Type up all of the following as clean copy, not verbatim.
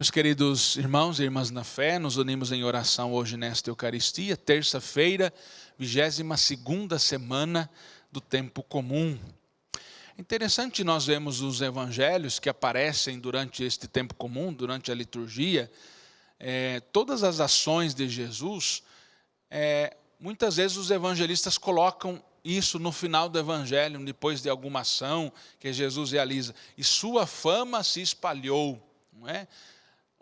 Meus queridos irmãos e irmãs na fé, nos unimos em oração hoje nesta Eucaristia, terça-feira, 22ª semana do tempo comum. É interessante nós vemos os evangelhos que aparecem durante este tempo comum, durante a liturgia, todas as ações de Jesus, muitas vezes os evangelistas colocam isso no final do evangelho, depois de alguma ação que Jesus realiza, e sua fama se espalhou, não é?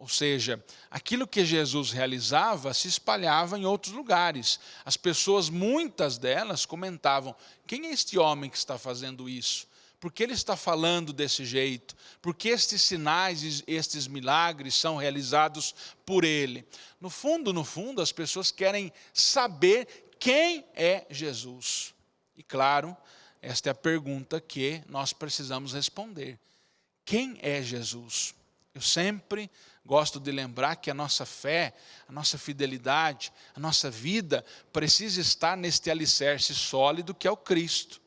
Ou seja, aquilo que Jesus realizava se espalhava em outros lugares. As pessoas, muitas delas, comentavam: quem é este homem que está fazendo isso? Por que ele está falando desse jeito? Por que estes sinais, estes milagres são realizados por ele? No fundo, as pessoas querem saber quem é Jesus. E claro, esta é a pergunta que nós precisamos responder. Quem é Jesus? Eu sempre gosto de lembrar que a nossa fé, a nossa fidelidade, a nossa vida precisa estar neste alicerce sólido que é o Cristo.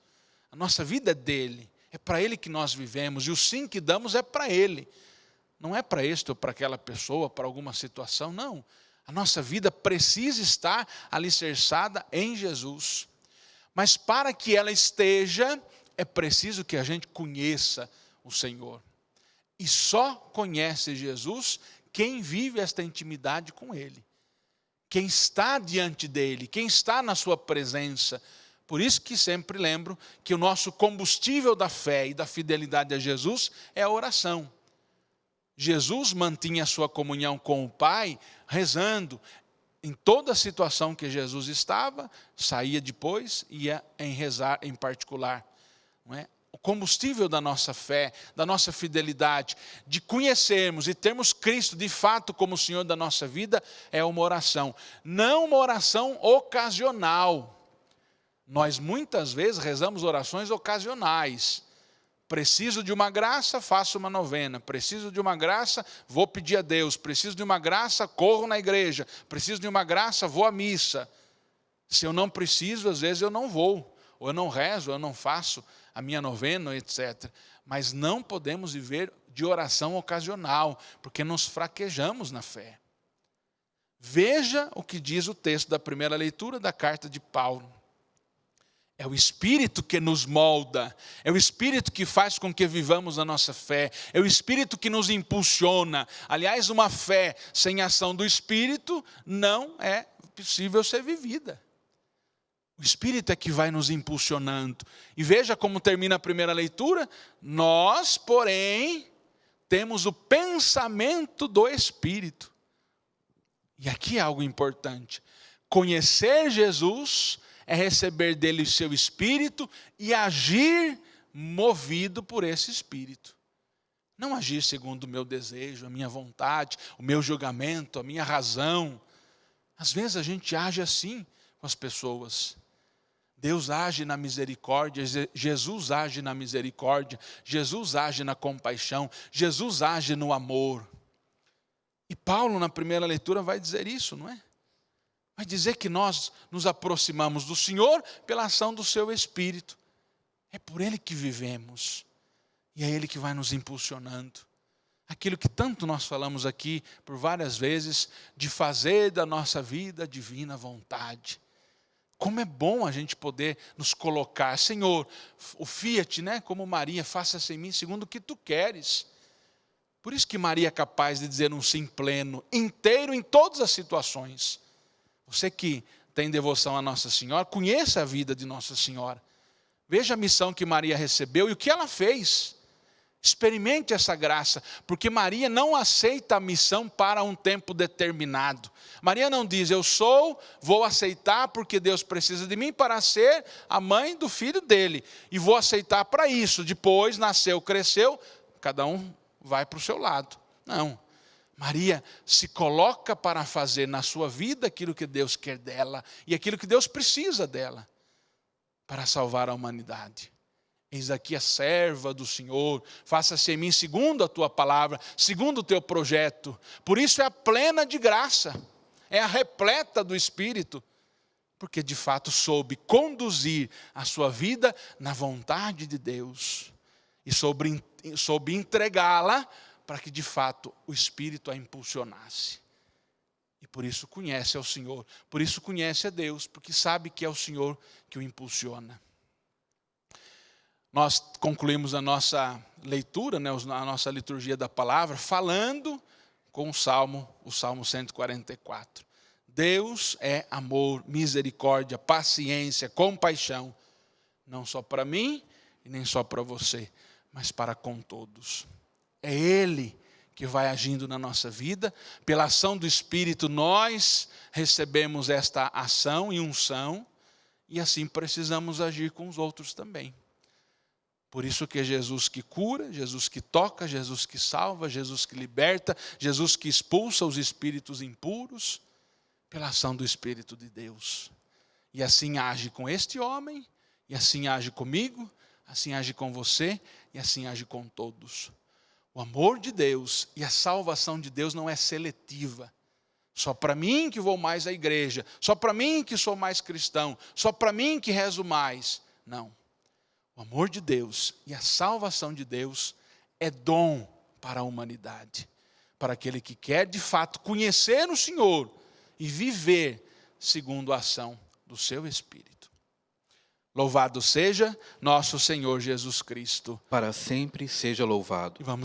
A nossa vida é dele, é para ele que nós vivemos, e o sim que damos é para ele. Não é para este ou para aquela pessoa, para alguma situação, não. A nossa vida precisa estar alicerçada em Jesus. Mas para que ela esteja, é preciso que a gente conheça o Senhor. E só conhece Jesus quem vive esta intimidade com Ele. Quem está diante dEle, quem está na sua presença. Por isso que sempre lembro que o nosso combustível da fé e da fidelidade a Jesus é a oração. Jesus mantinha a sua comunhão com o Pai rezando. Em toda a situação que Jesus estava, saía depois e ia em rezar em particular. Não é? O combustível da nossa fé, da nossa fidelidade, de conhecermos e termos Cristo de fato como o Senhor da nossa vida, é uma oração. Não uma oração ocasional. Nós muitas vezes rezamos orações ocasionais. Preciso de uma graça, faço uma novena. Preciso de uma graça, vou pedir a Deus. Preciso de uma graça, corro na igreja. Preciso de uma graça, vou à missa. Se eu não preciso, às vezes eu não vou. Ou eu não rezo, ou eu não faço a minha novena, etc. Mas não podemos viver de oração ocasional, porque nos fraquejamos na fé. Veja o que diz o texto da primeira leitura da carta de Paulo. É o Espírito que nos molda, é o Espírito que faz com que vivamos a nossa fé, é o Espírito que nos impulsiona. Aliás, uma fé sem ação do Espírito não é possível ser vivida. O Espírito é que vai nos impulsionando. E veja como termina a primeira leitura. Nós, porém, temos o pensamento do Espírito. E aqui é algo importante. Conhecer Jesus é receber dele o seu Espírito e agir movido por esse Espírito. Não agir segundo o meu desejo, a minha vontade, o meu julgamento, a minha razão. Às vezes a gente age assim com as pessoas. Deus age na misericórdia, Jesus age na misericórdia, Jesus age na compaixão, Jesus age no amor. E Paulo, na primeira leitura, vai dizer isso, não é? Vai dizer que nós nos aproximamos do Senhor pela ação do seu Espírito. É por Ele que vivemos. E é Ele que vai nos impulsionando. Aquilo que tanto nós falamos aqui por várias vezes, de fazer da nossa vida a divina vontade. Como é bom a gente poder nos colocar, Senhor, o fiat, né, como Maria, faça-se em mim segundo o que tu queres. Por isso que Maria é capaz de dizer um sim pleno, inteiro em todas as situações. Você que tem devoção a Nossa Senhora, conheça a vida de Nossa Senhora. Veja a missão que Maria recebeu e o que ela fez. Experimente essa graça, porque Maria não aceita a missão para um tempo determinado. Maria não diz, vou aceitar porque Deus precisa de mim para ser a mãe do filho dele. E vou aceitar para isso. Depois, nasceu, cresceu, cada um vai para o seu lado. Não. Maria se coloca para fazer na sua vida aquilo que Deus quer dela e aquilo que Deus precisa dela para salvar a humanidade. Eis aqui a serva do Senhor, faça-se em mim segundo a tua palavra, segundo o teu projeto. Por isso é a plena de graça, é a repleta do Espírito, porque de fato soube conduzir a sua vida na vontade de Deus e soube entregá-la para que de fato o Espírito a impulsionasse. E por isso conhece ao Senhor, por isso conhece a Deus, porque sabe que é o Senhor que o impulsiona. Nós concluímos a nossa leitura, a nossa liturgia da palavra, falando com o Salmo 144. Deus é amor, misericórdia, paciência, compaixão, não só para mim e nem só para você, mas para com todos. É Ele que vai agindo na nossa vida. Pela ação do Espírito nós recebemos esta ação e unção, e assim precisamos agir com os outros também. Por isso que é Jesus que cura, Jesus que toca, Jesus que salva, Jesus que liberta, Jesus que expulsa os espíritos impuros, pela ação do Espírito de Deus. E assim age com este homem, e assim age comigo, assim age com você, e assim age com todos. O amor de Deus e a salvação de Deus não é seletiva. Só para mim que vou mais à igreja, só para mim que sou mais cristão, só para mim que rezo mais. Não. O amor de Deus e a salvação de Deus é dom para a humanidade. Para aquele que quer de fato conhecer o Senhor e viver segundo a ação do seu Espírito. Louvado seja nosso Senhor Jesus Cristo. Para sempre seja louvado. E vamos